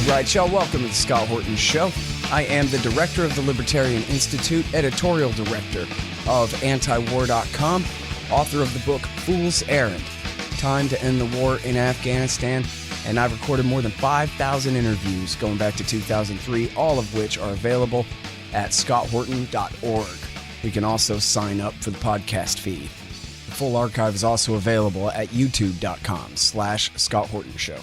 right, y'all. Welcome to the Scott Horton Show. I am the director of the Libertarian Institute, editorial director of antiwar.com, author of the book Fool's Errand, Time to End the War in Afghanistan, and I've recorded more than 5,000 interviews going back to 2003, all of which are available at scotthorton.org. You can also sign up for the podcast feed. The full archive is also available at youtube.com/Scott Horton Show.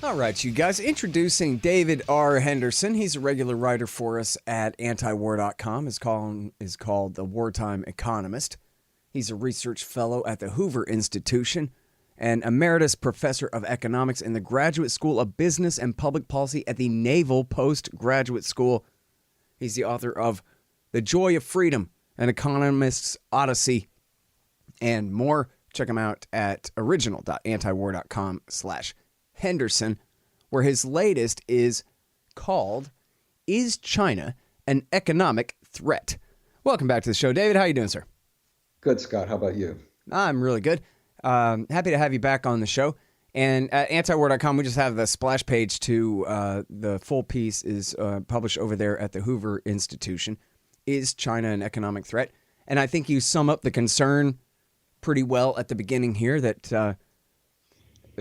All right, you guys, introducing David R. Henderson. He's a regular writer for us at antiwar.com. His column is called The Wartime Economist. He's a research fellow at the Hoover Institution and emeritus professor of economics in the Graduate School of Business and Public Policy at the Naval Postgraduate School. He's the author of The Joy of Freedom, An Economist's Odyssey, and more. Check him out at original.antiwar.com/Henderson, where his latest is called Is China an Economic Threat? Welcome back to the show, David. How you doing, sir? Good, Scott. How about you? I'm really good. Happy to have you back on the show. And at antiwar.com, we just have the splash page to the full piece is published over there at the Hoover Institution. Is China an economic threat? And I think you sum up the concern pretty well at the beginning here that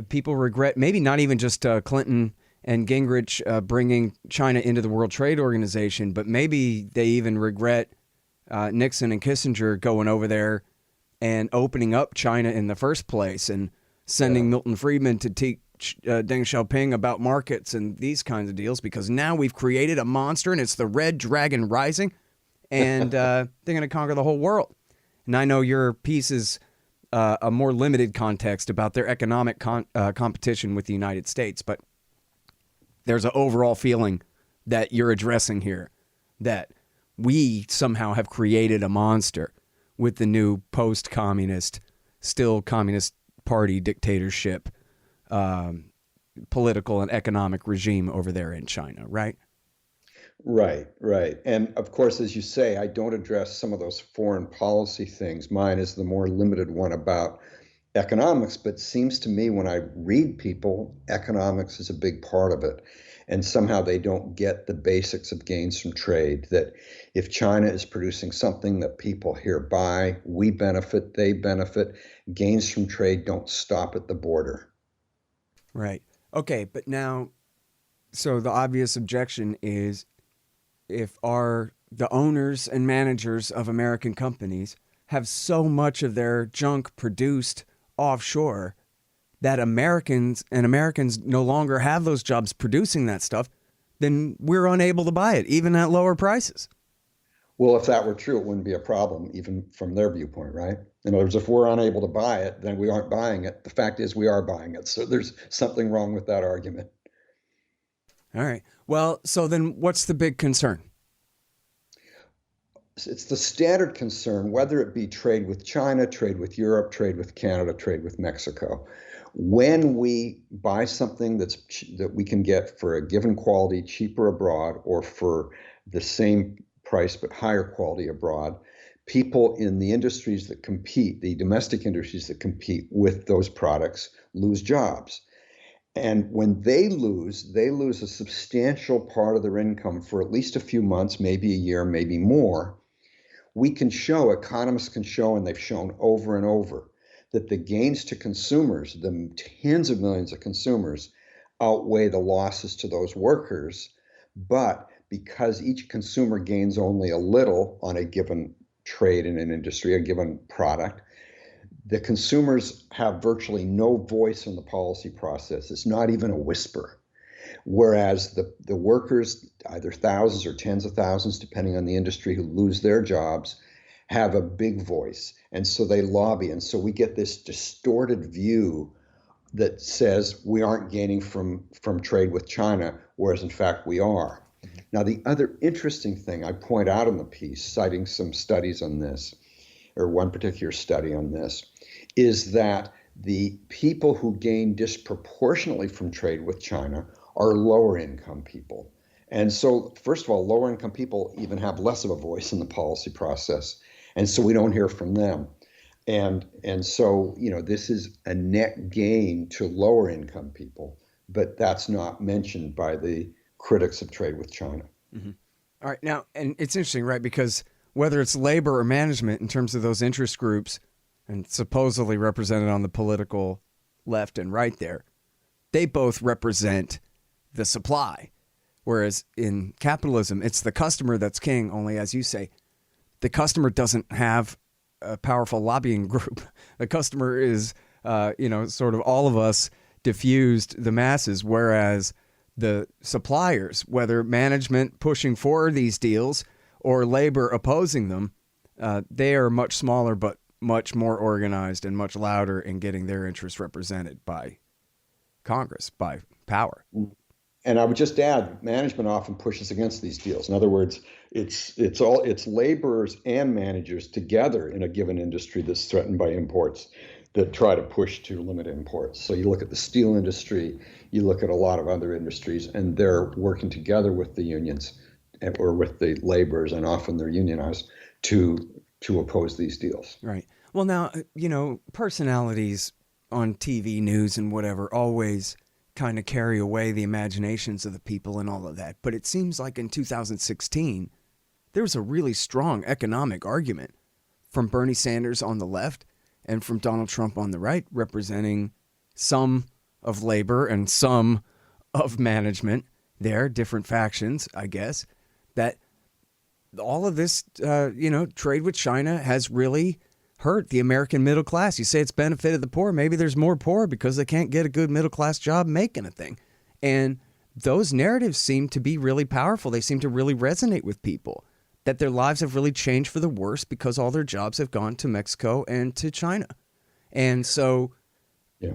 people regret, maybe not even just Clinton and Gingrich bringing China into the World Trade Organization, but maybe they even regret Nixon and Kissinger going over there and opening up China in the first place and sending Milton Friedman to teach Deng Xiaoping about markets and these kinds of deals, because now we've created a monster and it's the Red Dragon rising, and they're going to conquer the whole world. And I know your piece is a more limited context about their economic competition with the United States, but there's an overall feeling that you're addressing here, that we somehow have created a monster with the new post-communist, still communist party dictatorship, political and economic regime over there in China, right? Right. And of course, as you say, I don't address some of those foreign policy things. Mine is the more limited one about economics, but it seems to me when I read people, economics is a big part of it. And somehow they don't get the basics of gains from trade, that if China is producing something that people here buy, we benefit, they benefit. Gains from trade don't stop at the border. Right. Okay, but now, so the obvious objection is, if the owners and managers of American companies have so much of their junk produced offshore that Americans no longer have those jobs producing that stuff, then we're unable to buy it, even at lower prices. Well, if that were true, it wouldn't be a problem, even from their viewpoint, right? In other words, if we're unable to buy it, then we aren't buying it. The fact is we are buying it. So there's something wrong with that argument. All right. Well, so then what's the big concern? It's the standard concern, whether it be trade with China, trade with Europe, trade with Canada, trade with Mexico. When we buy something that we can get for a given quality cheaper abroad, or for the same price but higher quality abroad, people in the industries that compete, the domestic industries that compete with those products, lose jobs. And when they lose a substantial part of their income for at least a few months, maybe a year, maybe more. Economists can show, and they've shown over and over, that the gains to consumers, the tens of millions of consumers, outweigh the losses to those workers. But because each consumer gains only a little on a given trade in an industry, a given product, the consumers have virtually no voice in the policy process. It's not even a whisper. Whereas the workers, either thousands or tens of thousands, depending on the industry, who lose their jobs, have a big voice. And so they lobby. And so we get this distorted view that says we aren't gaining from trade with China, whereas in fact we are. Now, the other interesting thing I point out in the piece, citing some studies on this, or one particular study on this, is that the people who gain disproportionately from trade with China are lower income people. And so, first of all, lower income people even have less of a voice in the policy process. And so we don't hear from them. And so, this is a net gain to lower income people, but that's not mentioned by the critics of trade with China. Mm-hmm. All right. Now, and it's interesting, right? Because whether it's labor or management in terms of those interest groups and supposedly represented on the political left and right there, they both represent the supply. Whereas in capitalism, it's the customer that's king, only as you say, the customer doesn't have a powerful lobbying group. The customer is, sort of all of us diffused the masses, whereas the suppliers, whether management pushing for these deals or labor opposing them, they are much smaller but much more organized and much louder in getting their interests represented by Congress, by power. And I would just add, management often pushes against these deals. In other words, it's laborers and managers together in a given industry that's threatened by imports that try to push to limit imports. So you look at the steel industry, you look at a lot of other industries, and they're working together with the unions or with the laborers, and often they're unionized to oppose these deals. Right. Well, now, personalities on TV news and whatever always kind of carry away the imaginations of the people and all of that. But it seems like in 2016, there was a really strong economic argument from Bernie Sanders on the left and from Donald Trump on the right, representing some of labor and some of management there, different factions, I guess, that all of this, trade with China has really hurt the American middle class. You say it's benefited the poor. Maybe there's more poor because they can't get a good middle class job making a thing. And those narratives seem to be really powerful. They seem to really resonate with people, that their lives have really changed for the worse because all their jobs have gone to Mexico and to China. And so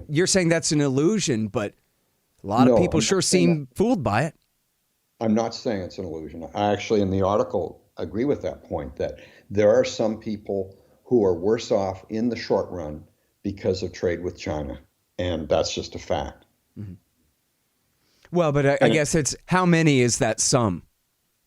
You're saying that's an illusion, but a lot of people sure seem fooled by it. I'm not saying it's an illusion. I actually, in the article, agree with that point, that there are some people who are worse off in the short run because of trade with China. And that's just a fact. Mm-hmm. Well, but I guess it's how many is that sum,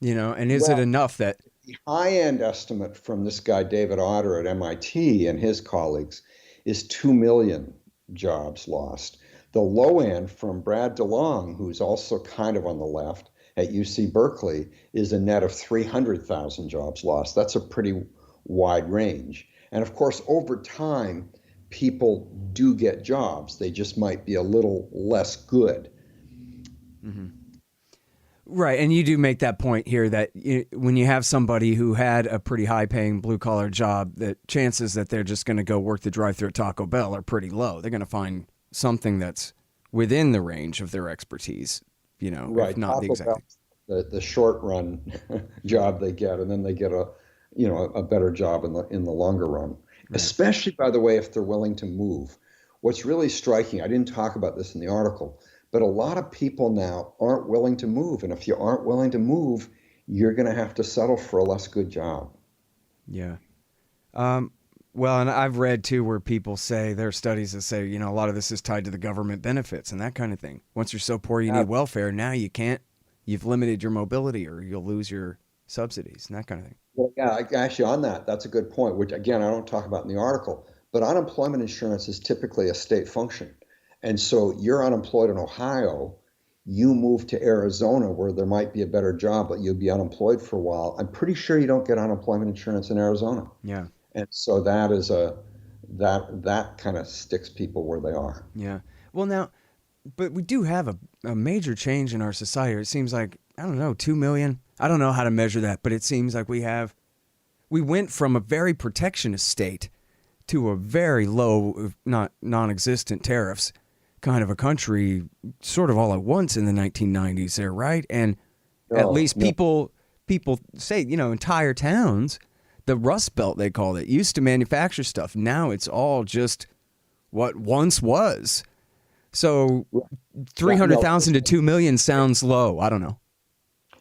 and is it enough that... The high-end estimate from this guy, David Otter at MIT and his colleagues, is 2 million jobs lost. The low end from Brad DeLong, who's also kind of on the left at UC Berkeley, is a net of 300,000 jobs lost. That's a pretty wide range. And of course, over time, people do get jobs. They just might be a little less good. Mm-hmm. Right. And you do make that point here that when you have somebody who had a pretty high paying blue collar job, that chances that they're just going to go work the drive through at Taco Bell are pretty low. They're going to find something that's within the range of their expertise, right. if not Taco the exact. The short run job they get, and then they get a better job in the longer run. Right. Especially, by the way, if they're willing to move. What's really striking, I didn't talk about this in the article, but a lot of people now aren't willing to move. And if you aren't willing to move, you're going to have to settle for a less good job. Yeah. Well, and I've read, too, where people say, there are studies that say, a lot of this is tied to the government benefits and that kind of thing. Once you're so poor you need welfare, now you can't, you've limited your mobility or you'll lose your subsidies and that kind of thing. Well, yeah, actually on that, that's a good point, which, again, I don't talk about in the article. But unemployment insurance is typically a state function. And so you're unemployed in Ohio, you move to Arizona where there might be a better job, but you'll be unemployed for a while. I'm pretty sure you don't get unemployment insurance in Arizona. Yeah. And so that is that kind of sticks people where they are. Yeah. Well, now, but we do have a major change in our society. It seems like, 2 million. I don't know how to measure that, but it seems like we went from a very protectionist state to a very low, not non-existent tariffs kind of a country sort of all at once in the 1990s there, right? And at least people say, entire towns, the Rust Belt, they called it, used to manufacture stuff. Now it's all just what once was. So 300,000 to 2 million sounds low. I don't know.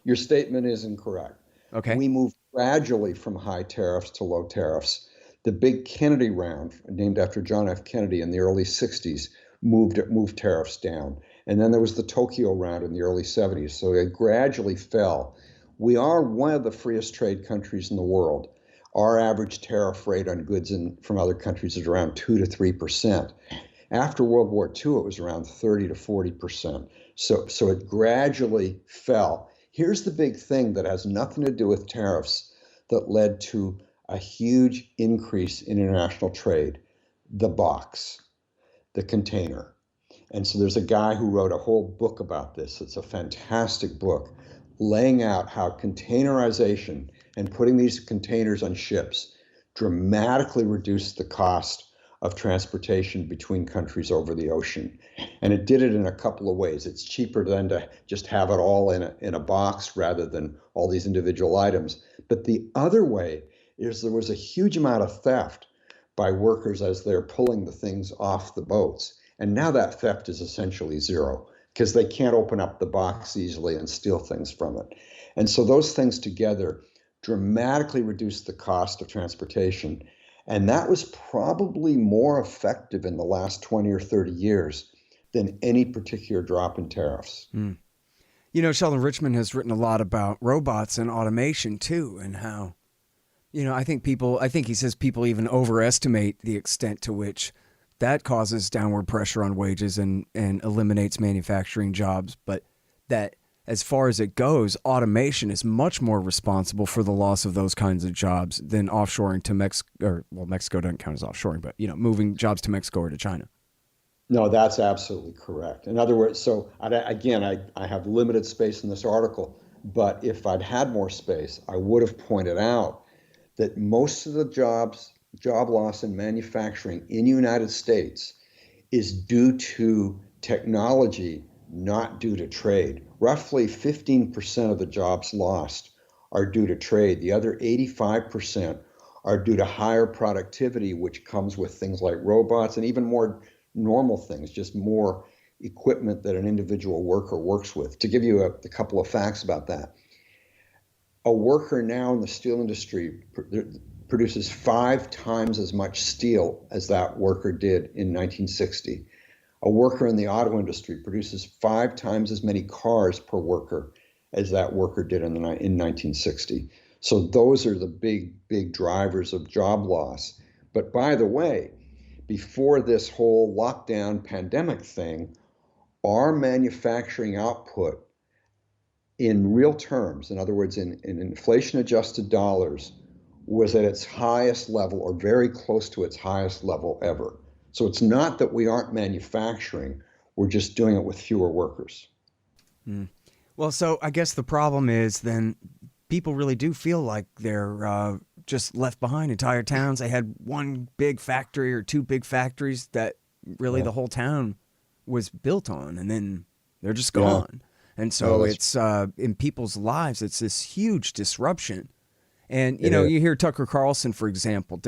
Your statement is incorrect. Okay. We moved gradually from high tariffs to low tariffs. The big Kennedy round, named after John F. Kennedy in the early 60s, moved tariffs down. And then there was the Tokyo round in the early 70s. So it gradually fell. We are one of the freest trade countries in the world. Our average tariff rate on goods from other countries is around 2 to 3%. After World War II, it was around 30 to 40%. So it gradually fell. Here's the big thing that has nothing to do with tariffs that led to a huge increase in international trade: the box, the container. And so there's a guy who wrote a whole book about this. It's a fantastic book laying out how containerization and putting these containers on ships dramatically reduced the cost of transportation between countries over the ocean. And it did it in a couple of ways. It's cheaper than to just have it all in a box rather than all these individual items. But the other way is there was a huge amount of theft by workers as they're pulling the things off the boats. And now that theft is essentially zero because they can't open up the box easily and steal things from it. And so those things together dramatically reduced the cost of transportation. And that was probably more effective in the last 20 or 30 years than any particular drop in tariffs. Mm. Sheldon Richman has written a lot about robots and automation too, and how, I think he says people even overestimate the extent to which that causes downward pressure on wages and eliminates manufacturing jobs. But that as far as it goes, automation is much more responsible for the loss of those kinds of jobs than offshoring to Mexico. Mexico doesn't count as offshoring, but, moving jobs to Mexico or to China. No, that's absolutely correct. In other words, so I have limited space in this article, but if I'd had more space, I would have pointed out that most of the job loss in manufacturing in the United States is due to technology, not due to trade. Roughly 15% of the jobs lost are due to trade. The other 85% are due to higher productivity, which comes with things like robots and even more normal things, just more equipment that an individual worker works with. To give you a couple of facts about that, a worker now in the steel industry produces 5 times as much steel as that worker did in 1960. A worker in the auto industry produces 5 times as many cars per worker as that worker did in 1960. So those are the big drivers of job loss. But by the way, before this whole lockdown pandemic thing, our manufacturing output in real terms, in other words, in inflation-adjusted dollars, was at its highest level or very close to its highest level ever. So it's not that we aren't manufacturing, we're just doing it with fewer workers. Mm. Well, so I guess the problem is then people really do feel like they're just left behind. Entire towns, they had one big factory or 2 big factories that really the whole town was built on, and then they're just gone. Yeah. And so it's in people's lives, it's this huge disruption. And, you hear Tucker Carlson, for example,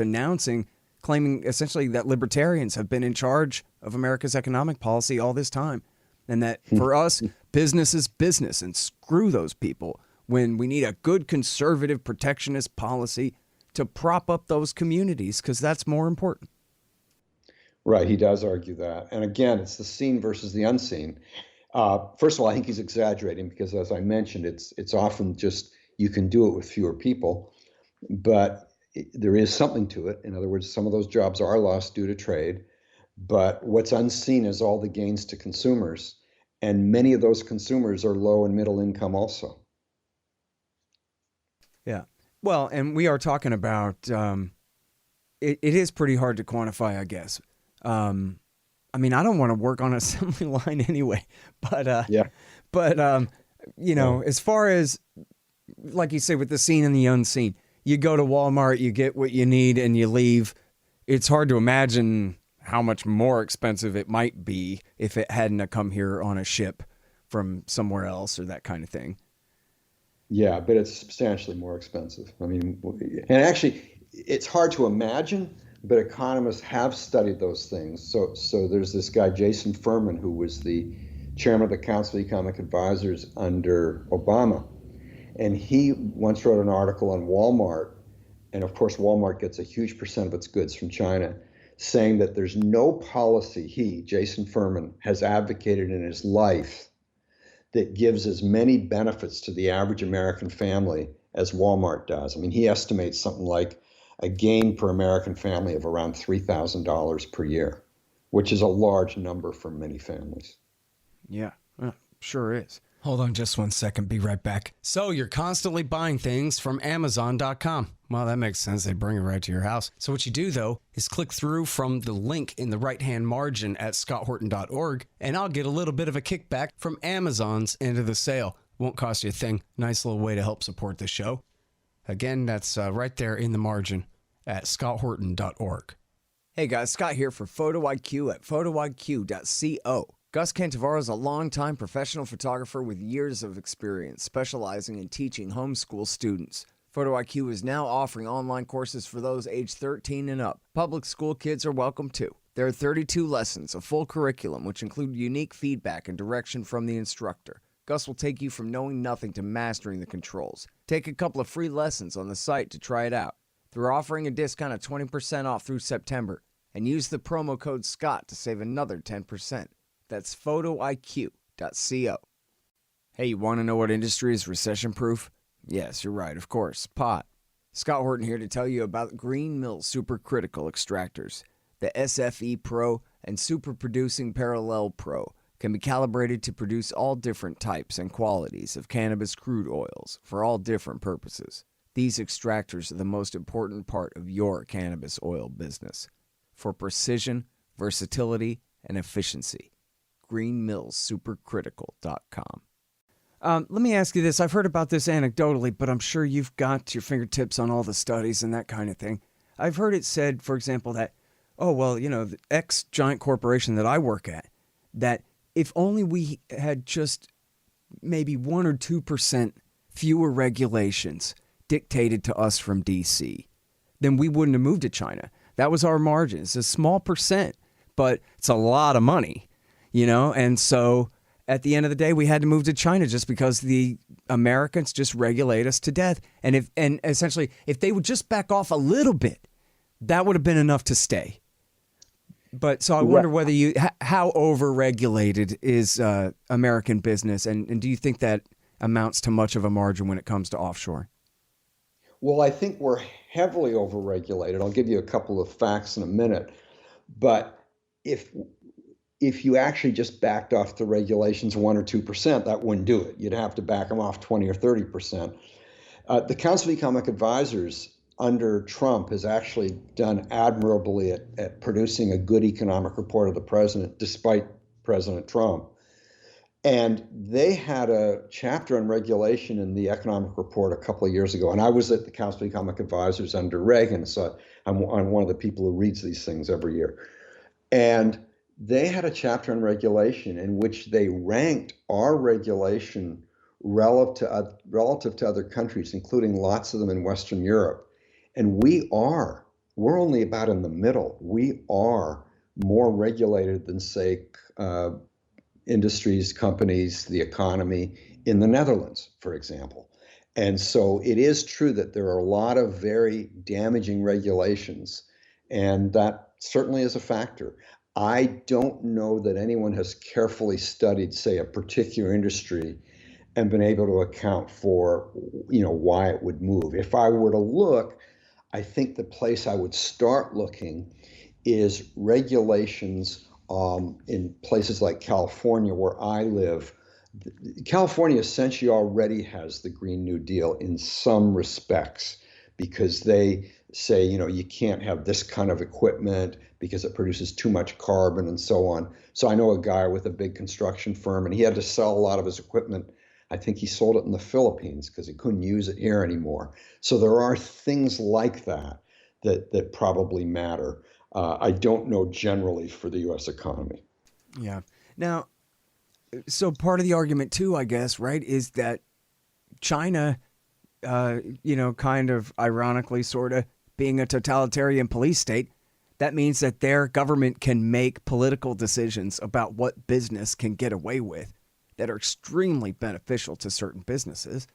claiming essentially that libertarians have been in charge of America's economic policy all this time. And that for us, business is business, and screw those people, when we need a good conservative protectionist policy to prop up those communities, because that's more important. Right. He does argue that. And again, it's the seen versus the unseen. First of all, I think he's exaggerating because, as I mentioned, it's often just you can do it with fewer people, but there is something to it. In other words, some of those jobs are lost due to trade, but what's unseen is all the gains to consumers, and many of those consumers are low and middle income also. Yeah. Well, and we are talking about, it is pretty hard to quantify, I guess. I mean, I don't want to work on an assembly line anyway, but as far as, like you say, with the seen and the unseen, you go to Walmart, you get what you need, and you leave. It's hard to imagine how much more expensive it might be if it hadn't come here on a ship from somewhere else or that kind of thing. Yeah, but it's substantially more expensive. I mean, and actually, it's hard to imagine, but economists have studied those things. So there's this guy, Jason Furman, who was the chairman of the Council of Economic Advisors under Obama. And he once wrote an article on Walmart, and of course Walmart gets a huge percent of its goods from China, saying that there's no policy he, Jason Furman, has advocated in his life that gives as many benefits to the average American family as Walmart does. I mean, he estimates something like a gain per American family of around $3,000 per year. which is a large number for many families. Yeah, sure is. Hold on just one second. Be right back. So you're constantly buying things from Amazon.com. Well, that makes sense. They bring it right to your house. So what you do, though, is click through from the link in the right-hand margin at scotthorton.org, and I'll get a little bit of a kickback from Amazon's end of the sale. Won't cost you a thing. Nice little way to help support the show. Again, that's right there in the margin at scotthorton.org. Hey guys, Scott here for Photo IQ at photoiq.co. Gus Cantavaro is a longtime professional photographer with years of experience specializing in teaching homeschool students. Photo IQ is now offering online courses for those age 13 and up. Public school kids are welcome too. There are 32 lessons, a full curriculum, which include unique feedback and direction from the instructor. Gus will take you from knowing nothing to mastering the controls. Take a couple of free lessons on the site to try it out. They're offering a discount of 20% off through September, and use the promo code SCOTT to save another 10%. That's photoiq.co. Hey, you want to know what industry is recession-proof? Yes, you're right, of course, pot. Scott Horton here to tell you about Green Mill Supercritical Extractors. The SFE Pro and Super Producing Parallel Pro can be calibrated to produce all different types and qualities of cannabis crude oils for all different purposes. These extractors are the most important part of your cannabis oil business. For precision, versatility, and efficiency. greenmillsupercritical.com. Let me ask you this. I've heard about this anecdotally, but I'm sure you've got your fingertips on all the studies and that kind of thing. I've heard it said, for example, that, the X giant corporation that I work at, that if only we had just maybe 1 or 2% fewer regulations dictated to us from D.C., then we wouldn't have moved to China. That was our margin. It's a small percent, but it's a lot of money, and so at the end of the day, we had to move to China just because the Americans just regulate us to death. And essentially, if they would just back off a little bit, that would have been enough to stay. But so I wonder whether how over-regulated is American business, and do you think that amounts to much of a margin when it comes to offshore? Well, I think we're heavily over-regulated. I'll give you a couple of facts in a minute. But if you actually just backed off the regulations 1 or 2%, that wouldn't do it. You'd have to back them off 20 or 30%. The Council of Economic Advisors under Trump has actually done admirably at producing a good economic report of the president, despite President Trump. And they had a chapter on regulation in the economic report a couple of years ago. And I was at the Council of Economic Advisors under Reagan, so I'm one of the people who reads these things every year. And they had a chapter on regulation in which they ranked our regulation relative to other countries, including lots of them in Western Europe. And we're only about in the middle. We are more regulated than, say, industries, companies, the economy in the Netherlands, for example. And so it is true that there are a lot of very damaging regulations, and that certainly is a factor. I don't know that anyone has carefully studied, say, a particular industry and been able to account for, why it would move. If I were to look, I think the place I would start looking is regulations in places like California, where I live. California essentially already has the Green New Deal in some respects, because they say, you can't have this kind of equipment because it produces too much carbon and so on. So I know a guy with a big construction firm, and he had to sell a lot of his equipment. I think he sold it in the Philippines because he couldn't use it here anymore. So there are things like that probably matter. I don't know generally for the U.S. economy. Yeah. Now, so part of the argument too, I guess, right, is that China, kind of ironically, sort of being a totalitarian police state, that means that their government can make political decisions about what business can get away with that are extremely beneficial to certain businesses.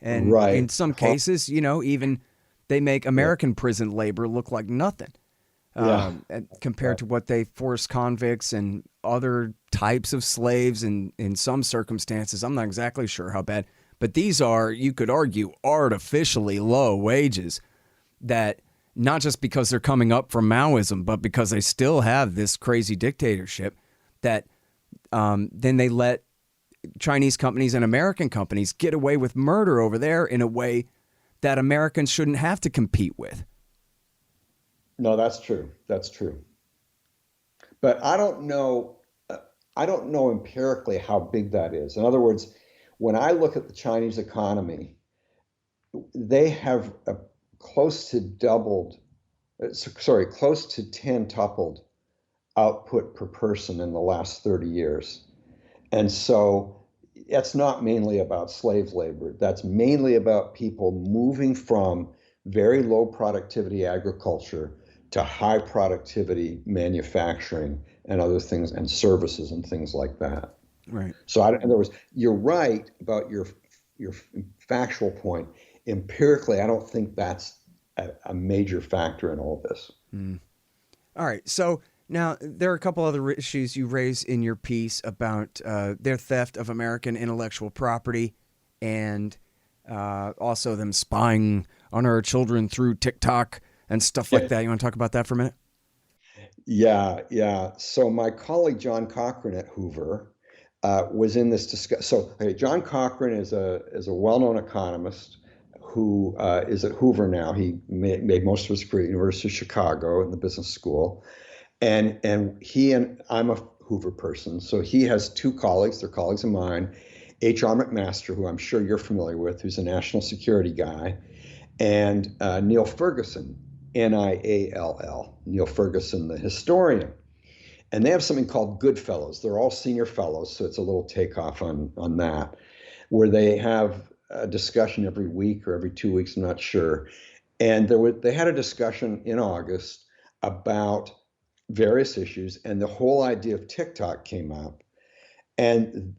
And in some cases, even they make American prison labor look like nothing compared to what they force convicts and other types of slaves in some circumstances. I'm not exactly sure how bad, but these are, you could argue, artificially low wages that not just because they're coming up from Maoism, but because they still have this crazy dictatorship that then they let Chinese companies and American companies get away with murder over there in a way that Americans shouldn't have to compete with. No, that's true. That's true. But I don't know. I don't know empirically how big that is. In other words, when I look at the Chinese economy, they have a close to 10-tupled output per person in the last 30 years. And so it's not mainly about slave labor. That's mainly about people moving from very low productivity agriculture to high productivity manufacturing and other things and services and things like that. Right. So in other words, you're right about your factual point. Empirically, I don't think that's a major factor in all this. All right. So now there are a couple other issues you raise in your piece about their theft of American intellectual property and also them spying on our children through TikTok and stuff like that. You want to talk about that for a minute? Yeah. So my colleague John Cochran at Hoover was in this discussion. So John Cochran is a well-known economist who is at Hoover now. He made most of his career at the University of Chicago in the business school, and I'm a Hoover person. So he has two colleagues. They're colleagues of mine. H.R. McMaster, who I'm sure you're familiar with, who's a national security guy, and Neil Ferguson, Niall, Neil Ferguson, the historian. And they have something called Good Fellows. They're all senior fellows, so it's a little takeoff on that, where they have a discussion every week or every 2 weeks, I'm not sure. And they had a discussion in August about various issues, and the whole idea of TikTok came up. And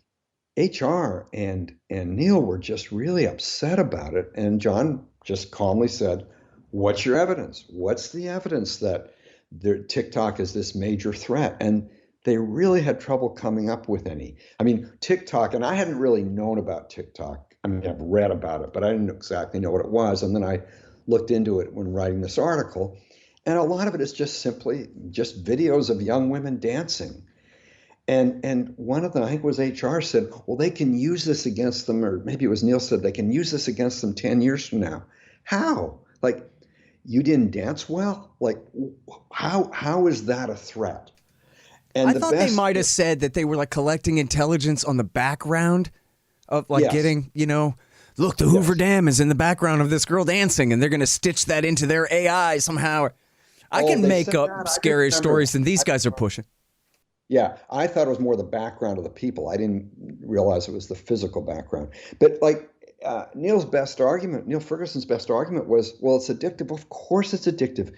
HR and Neil were just really upset about it. And John just calmly said, "What's your evidence? What's the evidence that TikTok is this major threat?" And they really had trouble coming up with any. I mean, TikTok, and I hadn't really known about TikTok. I mean, I've read about it, but I didn't exactly know what it was. And then I looked into it when writing this article. And a lot of it is just simply just videos of young women dancing. And one of them, I think it was HR, said, well, they can use this against them, or maybe it was Neil said, they can use this against them 10 years from now. How? Like, you didn't dance well? Like, how is that a threat? And I thought they might have said that they were like collecting intelligence on the background of like getting, look, the Hoover Dam is in the background of this girl dancing, and they're going to stitch that into their AI somehow. I can make up scarier stories than these guys are pushing. Yeah, I thought it was more the background of the people. I didn't realize it was the physical background. But like Neil Ferguson's best argument was, well, it's addictive. Of course it's addictive.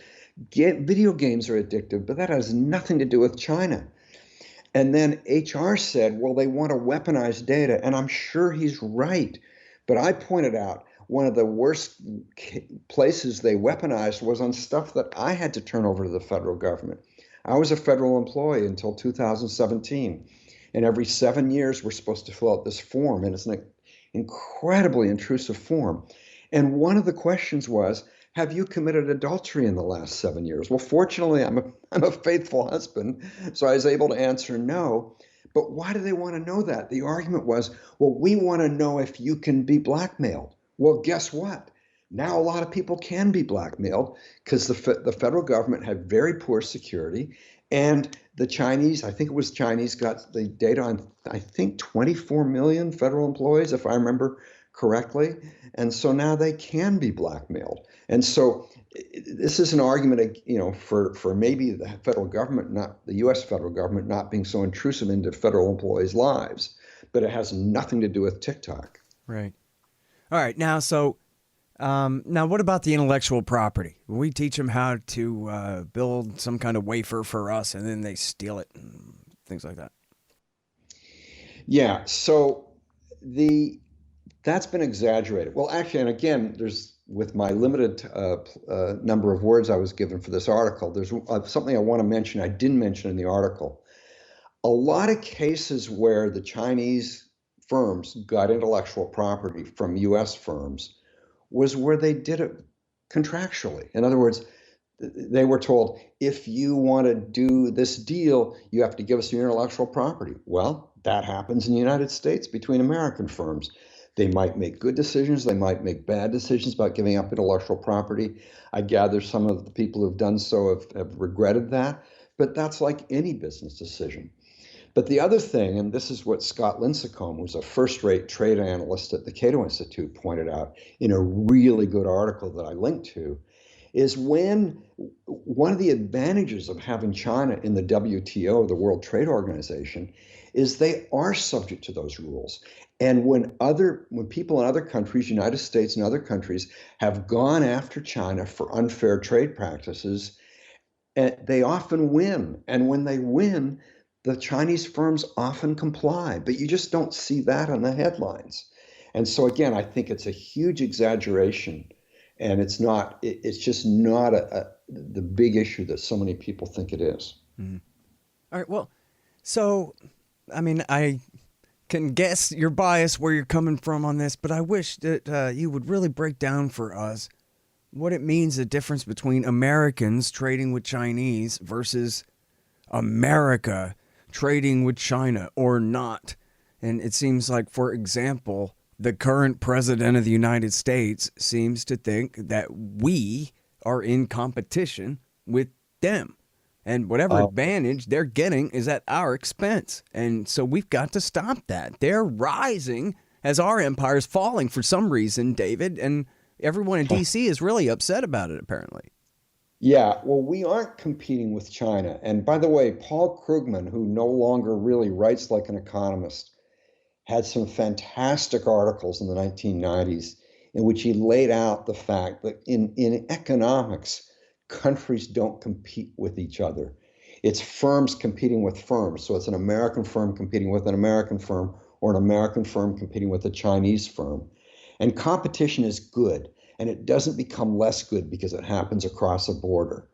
Video games are addictive, but that has nothing to do with China. And then HR said, well, they want to weaponize data. And I'm sure he's right. But I pointed out one of the worst places they weaponized was on stuff that I had to turn over to the federal government. I was a federal employee until 2017. And every 7 years, we're supposed to fill out this form. And it's an incredibly intrusive form. And one of the questions was, have you committed adultery in the last 7 years? Well, fortunately, I'm a faithful husband, so I was able to answer no. But why do they want to know that? The argument was, well, we want to know if you can be blackmailed. Well, guess what? Now a lot of people can be blackmailed because the federal government had very poor security, and the Chinese, I think it was Chinese, got the data on, I think, 24 million federal employees, if I remember correctly. And so now they can be blackmailed. And so this is an argument, for maybe the federal government, not the U.S. federal government, not being so intrusive into federal employees' lives, but it has nothing to do with TikTok. Right. All right. Now, now what about the intellectual property? We teach them how to build some kind of wafer for us, and then they steal it and things like that. Yeah. So that's been exaggerated. Well, actually, and again, with my limited number of words I was given for this article, there's something I want to mention I didn't mention in the article. A lot of cases where the Chinese firms got intellectual property from U.S. firms was where they did it contractually. In other words, they were told, if you want to do this deal, you have to give us your intellectual property. Well, that happens in the United States between American firms. They might make good decisions. They might make bad decisions about giving up intellectual property. I gather some of the people who've done so have regretted that, but that's like any business decision. But the other thing, and this is what Scott Lincecum, who's a first-rate trade analyst at the Cato Institute, pointed out in a really good article that I linked to, is when one of the advantages of having China in the WTO, the World Trade Organization, is they are subject to those rules. And when people in other countries, United States and other countries, have gone after China for unfair trade practices, they often win. And when they win, the Chinese firms often comply, but you just don't see that on the headlines. And so again, I think it's a huge exaggeration, and it's just not the big issue that so many people think it is. Mm. All right. Well, so, I mean, I can guess your bias where you're coming from on this, but I wish that you would really break down for us what it means, the difference between Americans trading with Chinese versus America trading with China or not. And it seems like, for example, the current president of the United States seems to think that we are in competition with them. And whatever advantage they're getting is at our expense. And so we've got to stop that. They're rising as our empire is falling for some reason, David. And everyone in D.C. is really upset about it, apparently. Yeah, well, we aren't competing with China. And by the way, Paul Krugman, who no longer really writes like an economist, had some fantastic articles in the 1990s in which he laid out the fact that in economics, countries don't compete with each other. It's firms competing with firms. So it's an American firm competing with an American firm, or an American firm competing with a Chinese firm. And competition is good. And it doesn't become less good because it happens across a border.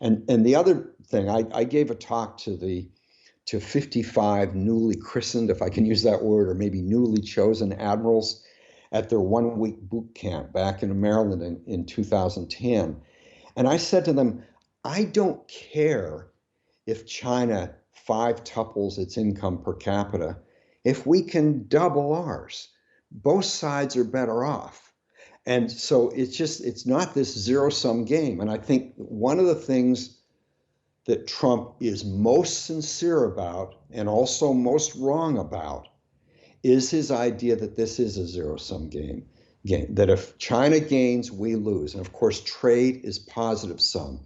And the other thing, I gave a talk to 55 newly christened, if I can use that word, or maybe newly chosen admirals at their 1-week boot camp back in Maryland in 2010. And I said to them, I don't care if China 5-tuples its income per capita. If we can double ours, both sides are better off. And so it's not this zero-sum game. And I think one of the things that Trump is most sincere about, and also most wrong about, is his idea that this is a zero-sum game, that if China gains, we lose. And of course, trade is positive sum.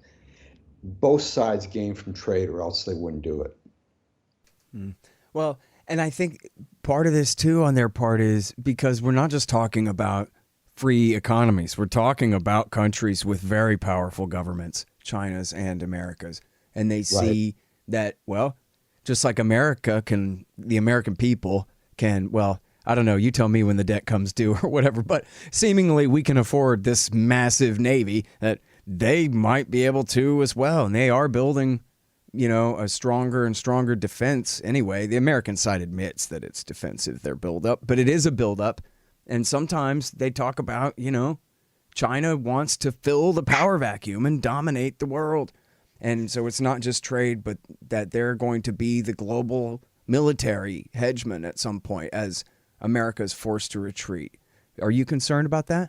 Both sides gain from trade, or else they wouldn't do it. Well, and I think part of this too on their part is because we're not just talking about free economies. We're talking about countries with very powerful governments, China's and America's. And they see that, well, just like America can, the American people can, well, I don't know, you tell me when the debt comes due or whatever, but seemingly we can afford this massive Navy that they might be able to as well. And they are building, you know, a stronger and stronger defense anyway. The American side admits that it's defensive, their buildup, but it is a buildup. And sometimes they talk about, you know, China wants to fill the power vacuum and dominate the world. And so it's not just trade, but that they're going to be the global military hegemon at some point as America is forced to retreat. Are you concerned about that?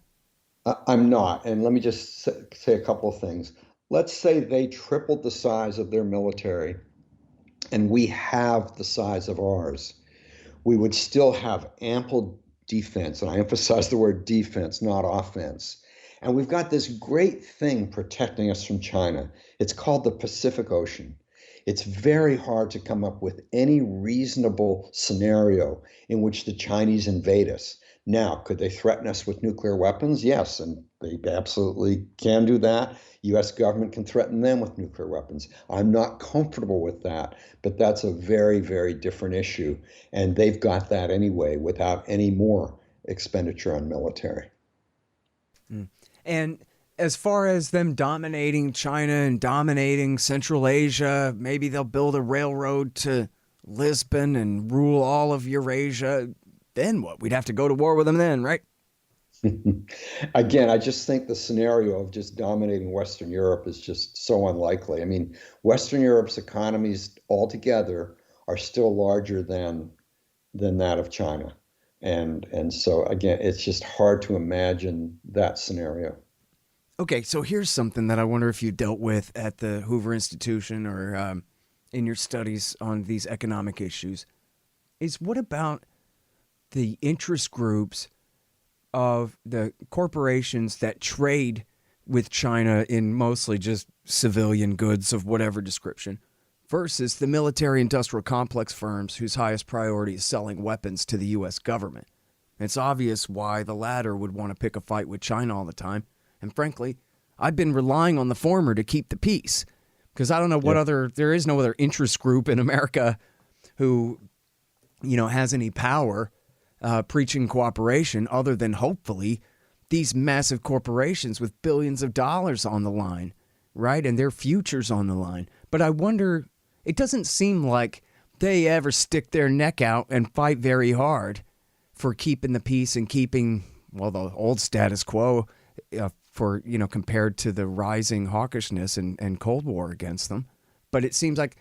I'm not. And let me just say a couple of things. Let's say they tripled the size of their military and we have the size of ours. We would still have ample defense, and I emphasize the word defense, not offense. And we've got this great thing protecting us from China. It's called the Pacific Ocean. It's very hard to come up with any reasonable scenario in which the Chinese invade us. Now, could they threaten us with nuclear weapons? Yes, and they absolutely can do that. U.S. government can threaten them with nuclear weapons. I'm not comfortable with that, but that's a very, very different issue. And they've got that anyway without any more expenditure on military. And as far as them dominating China and dominating Central Asia, maybe they'll build a railroad to Lisbon and rule all of Eurasia. Then what? We'd have to go to war with them then, right? Again, I just think the scenario of just dominating Western Europe is just so unlikely. I mean, Western Europe's economies altogether are still larger than that of China. And so again, it's just hard to imagine that scenario. Okay, so here's something that I wonder if you dealt with at the Hoover Institution or in your studies on these economic issues. Is what about the interest groups of the corporations that trade with China in mostly just civilian goods of whatever description versus the military industrial complex firms whose highest priority is selling weapons to the U.S. government? It's obvious why the latter would want to pick a fight with China all the time. And frankly, I've been relying on the former to keep the peace because I don't know what there is no other interest group in America who, has any power preaching cooperation other than hopefully these massive corporations with billions of dollars on the line, right? And their futures on the line. But I wonder, it doesn't seem like they ever stick their neck out and fight very hard for keeping the peace and keeping, well, the old status quo compared to the rising hawkishness and Cold War against them. But it seems like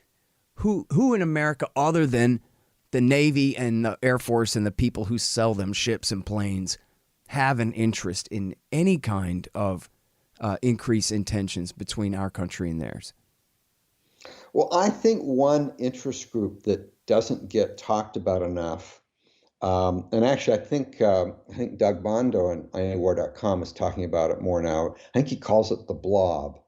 who in America other than the Navy and the Air Force and the people who sell them ships and planes have an interest in any kind of increase in tensions between our country and theirs? Well, I think one interest group that doesn't get talked about enough, and actually I think Doug Bondo on IAWar.com is talking about it more now. I think he calls it the blob.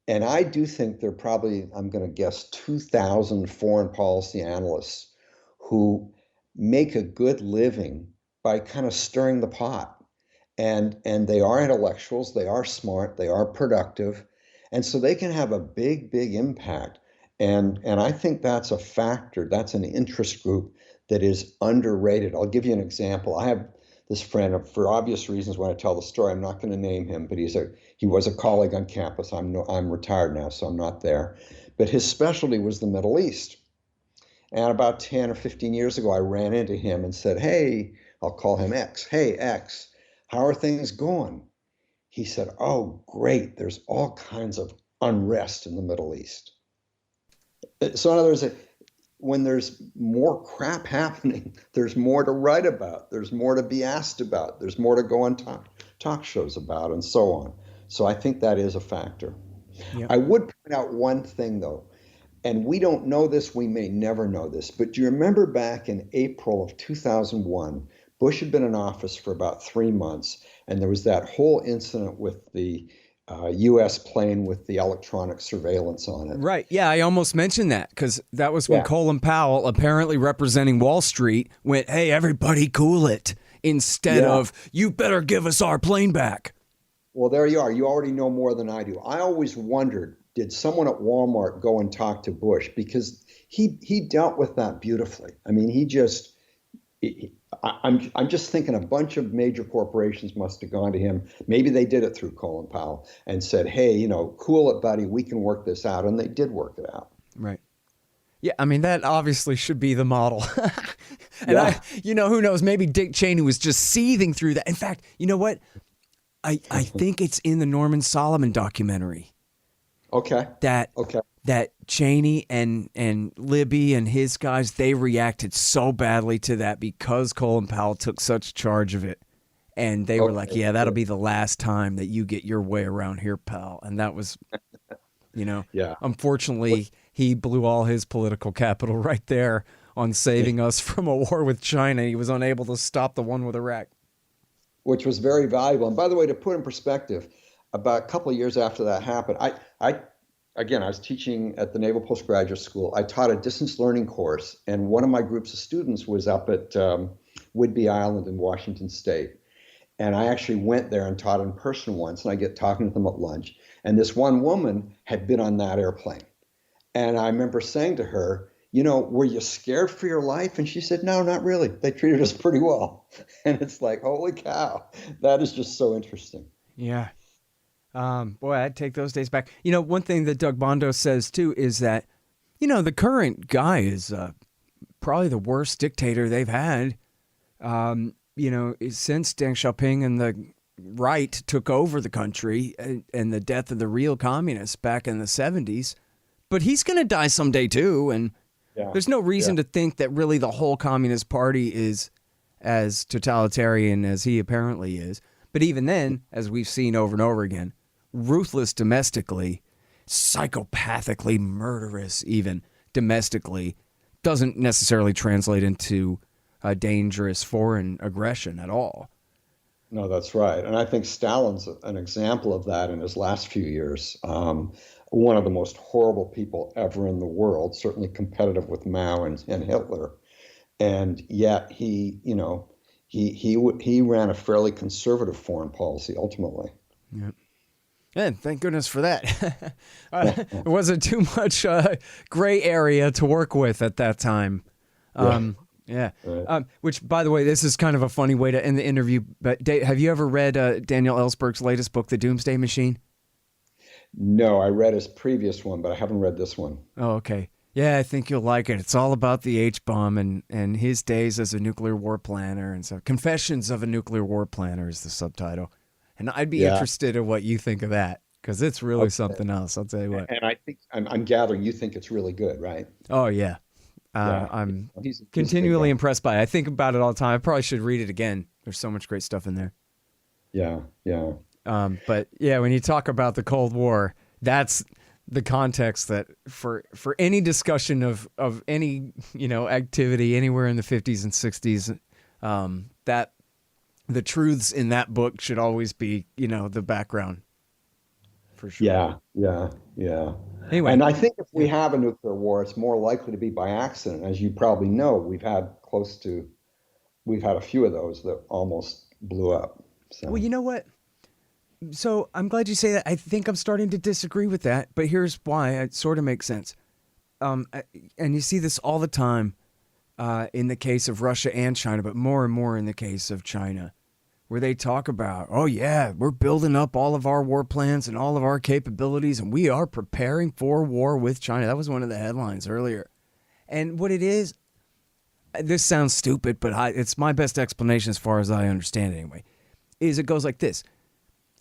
And I do think there are probably, I'm going to guess, 2,000 foreign policy analysts who make a good living by kind of stirring the pot. And they are intellectuals, they are smart, they are productive, and so they can have a big impact. And I think that's a factor. That's an interest group that is underrated. I'll give you an example. I have this friend, for obvious reasons, when I tell the story, I'm not going to name him, but he was a colleague on campus. I'm retired now, so I'm not there. But his specialty was the Middle East. And about 10 or 15 years ago, I ran into him and said, "Hey," I'll call him X. "Hey, X, how are things going?" He said, "Oh, great. There's all kinds of unrest in the Middle East." So in other words, when there's more crap happening, there's more to write about, there's more to be asked about, there's more to go on talk shows about, and so on. So I think that is a factor. Yep. I would point out one thing, though, and we don't know this, we may never know this, but do you remember back in April of 2001, Bush had been in office for about 3 months, and there was that whole incident with the U.S. plane with the electronic surveillance on it. Right. Yeah, I almost mentioned that because that was when Colin Powell, apparently representing Wall Street, went, "Hey, everybody cool it," instead of, "You better give us our plane back." Well, there you are. You already know more than I do. I always wondered, did someone at Walmart go and talk to Bush? Because he dealt with that beautifully. I mean, I'm just thinking a bunch of major corporations must have gone to him. Maybe they did it through Colin Powell and said, "Hey, cool it, buddy. We can work this out." And they did work it out. Right. Yeah, I mean, that obviously should be the model. And who knows? Maybe Dick Cheney was just seething through that. In fact, you know what? I think it's in the Norman Solomon documentary. Okay. That Cheney and Libby and his guys, they reacted so badly to that because Colin Powell took such charge of it. And they were like, "Yeah, that'll be the last time that you get your way around here, pal." And that was, unfortunately, he blew all his political capital right there on saving us from a war with China. He was unable to stop the one with Iraq. Which was very valuable. And by the way, to put in perspective, about a couple of years after that happened, I was teaching at the Naval Postgraduate School. I taught a distance learning course, and one of my groups of students was up at Whidbey Island in Washington State. And I actually went there and taught in person once, and I get talking to them at lunch. And this one woman had been on that airplane. And I remember saying to her, "Were you scared for your life?" And she said, "No, not really. They treated us pretty well." And it's like, holy cow, that is just so interesting. Yeah. Boy, I'd take those days back. One thing that Doug Bondo says, too, is that, the current guy is probably the worst dictator they've had. since Deng Xiaoping and the right took over the country and the death of the real communists back in the 70s. But he's going to die someday too. And there's no reason to think that really the whole Communist Party is as totalitarian as he apparently is. But even then, as we've seen over and over again, ruthless domestically, psychopathically murderous even domestically, doesn't necessarily translate into a dangerous foreign aggression at all. No, that's right. And I think Stalin's an example of that in his last few years. One of the most horrible people ever in the world, certainly competitive with Mao and Hitler. And yet he ran a fairly conservative foreign policy ultimately. Yeah. And thank goodness for that. It wasn't too much gray area to work with at that time. Yeah. Right. Which, by the way, this is kind of a funny way to end the interview. But Dave, have you ever read Daniel Ellsberg's latest book, The Doomsday Machine? No, I read his previous one, but I haven't read this one. Oh, okay. Yeah, I think you'll like it. It's all about the H-bomb and his days as a nuclear war planner. And so Confessions of a Nuclear War Planner is the subtitle. And I'd be interested in what you think of that, because it's really something else. I'll tell you what. And I think I'm gathering you think it's really good, right? Oh, yeah. I'm continually impressed by it. I think about it all the time. I probably should read it again. There's so much great stuff in there. Yeah. But yeah, when you talk about the Cold War, that's the context that for any discussion of any activity anywhere in the 50s and 60s, that the truths in that book should always be the background. For sure. Yeah. Anyway, and I think if we have a nuclear war, it's more likely to be by accident. As you probably know, we've had a few of those that almost blew up. So. Well, you know what? So I'm glad you say that. I think I'm starting to disagree with that, but here's why. It sort of makes sense. And you see this all the time in the case of Russia and China, but more and more in the case of China, where they talk about, oh yeah, we're building up all of our war plans and all of our capabilities, and we are preparing for war with China. That was one of the headlines earlier. And what it is, this sounds stupid, but it's my best explanation as far as I understand it anyway, is it goes like this.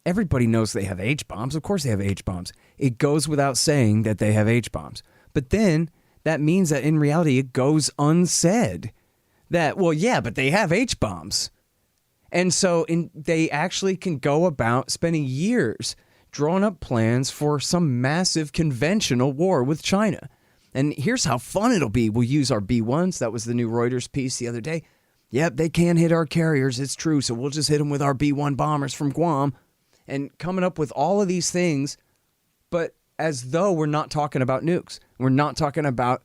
Everybody knows they have H-bombs. Of course they have H-bombs. It goes without saying that they have H-bombs. But then that means that in reality it goes unsaid that, well, yeah, but they have H-bombs. And so they actually can go about spending years drawing up plans for some massive conventional war with China. And here's how fun it'll be. We'll use our B-1s. That was the new Reuters piece the other day. Yep, they can hit our carriers. It's true. So we'll just hit them with our B-1 bombers from Guam. And coming up with all of these things, but as though we're not talking about nukes. We're not talking about,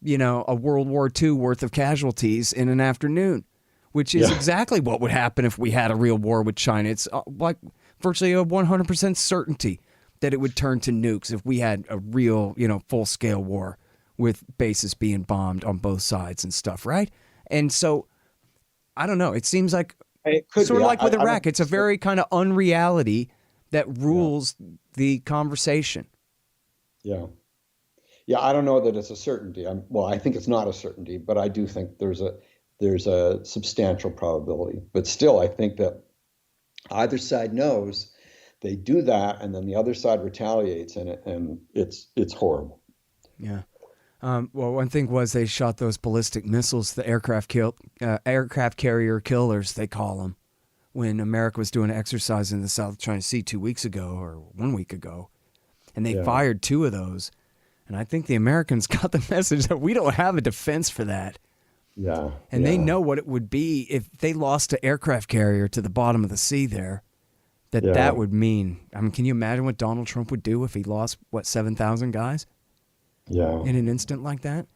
a World War II worth of casualties in an afternoon, which is exactly what would happen if we had a real war with China. It's like virtually a 100% certainty that it would turn to nukes if we had a real, full-scale war with bases being bombed on both sides and stuff, right? And so, I don't know. It seems like sort of like with Iraq. It's a very kind of unreality that rules the conversation. Yeah. I don't know that it's a certainty. I think it's not a certainty, but I do think there's a substantial probability. But still, I think that either side knows they do that, and then the other side retaliates, and it's horrible. Yeah. Well, one thing was they shot those ballistic missiles, the aircraft carrier killers, they call them, when America was doing an exercise in the South China Sea 2 weeks ago or 1 week ago. And they fired 2 of those. And I think the Americans got the message that we don't have a defense for that. Yeah. And they know what it would be if they lost an aircraft carrier to the bottom of the sea there, that would mean. I mean, can you imagine what Donald Trump would do if he lost, 7,000 guys? Yeah. In an instant like that.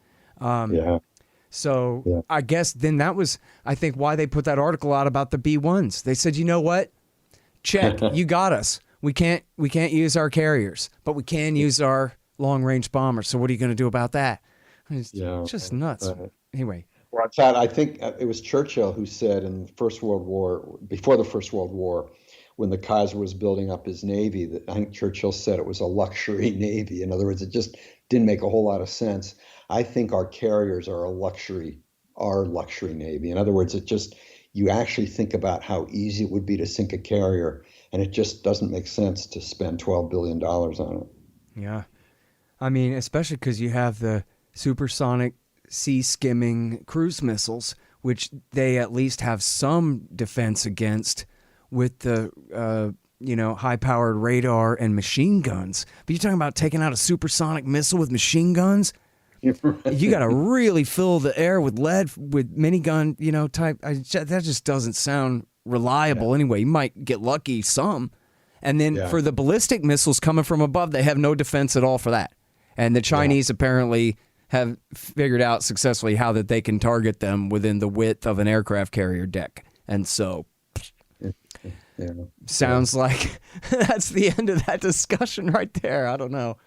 So I guess then that was, I think, why they put that article out about the B-1s. They said, you know what? Check, you got us. We can't use our carriers, but we can use our long-range bombers. So what are you going to do about that? It's just nuts. Anyway. Well, in fact, I think it was Churchill who said in the First World War, before the First World War, when the Kaiser was building up his navy, that I think Churchill said it was a luxury navy. In other words, it just didn't make a whole lot of sense. I think our carriers are our luxury navy. In other words, it just, you actually think about how easy it would be to sink a carrier, and it just doesn't make sense to spend $12 billion on it. Yeah. I mean, especially because you have the supersonic sea skimming cruise missiles, which they at least have some defense against with the, high powered radar and machine guns. But you're talking about taking out a supersonic missile with machine guns? Right. You got to really fill the air with lead with minigun, type. That just doesn't sound reliable anyway. You might get lucky some. And then for the ballistic missiles coming from above, they have no defense at all for that. And the Chinese apparently have figured out successfully how that they can target them within the width of an aircraft carrier deck. And so sounds like that's the end of that discussion right there. I don't know.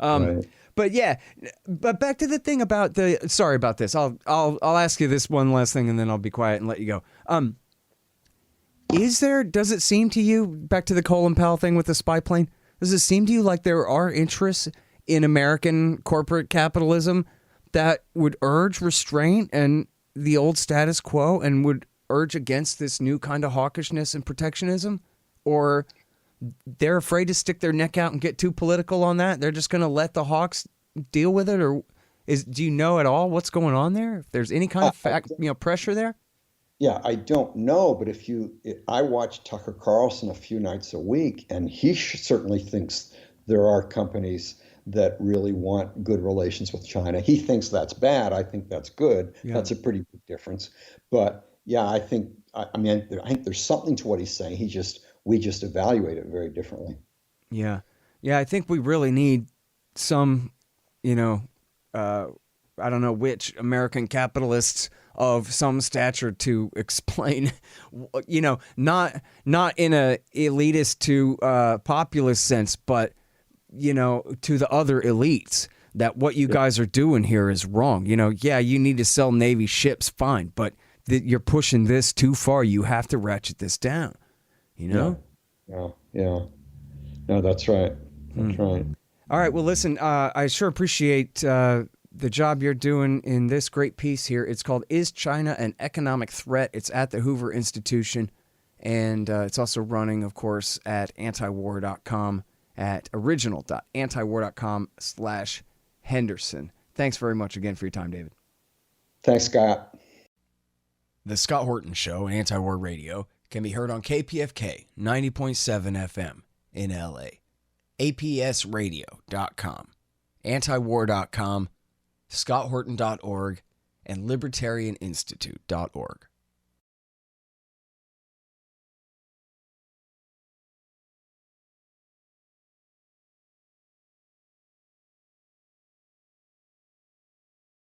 Right. But back to the thing about sorry about this. I'll ask you this one last thing and then I'll be quiet and let you go. Does it seem to you, back to the Colin Powell thing with the spy plane, does it seem to you like there are interests in American corporate capitalism that would urge restraint and the old status quo and would urge against this new kind of hawkishness and protectionism? Or they're afraid to stick their neck out and get too political on that? They're just going to let the hawks deal with it? Or do you know at all what's going on there? If there's any kind of pressure there? Yeah, I don't know, but I watch Tucker Carlson a few nights a week, and he certainly thinks there are companies that really want good relations with China. He thinks that's bad. I think that's good. Yeah. That's a pretty big difference. But yeah, I think there's something to what he's saying. We just evaluate it very differently. Yeah. Yeah, I think we really need some, I don't know which American capitalists of some stature to explain, not in a elitist to populist sense, but, to the other elites, that what you guys are doing here is wrong. You need to sell Navy ships, fine, but you're pushing this too far. You have to ratchet this down, Yeah. No, that's right. That's right. All right. Well, listen, I sure appreciate the job you're doing in this great piece here. It's called "Is China an Economic Threat?" It's at the Hoover Institution, and it's also running, of course, at antiwar.com at original.antiwar.com/Henderson. Thanks very much again for your time, David. Thanks, Scott. The Scott Horton Show, Anti-War Radio, can be heard on KPFK 90.7 FM in LA, APSradio.com, antiwar.com, scotthorton.org, and libertarianinstitute.org.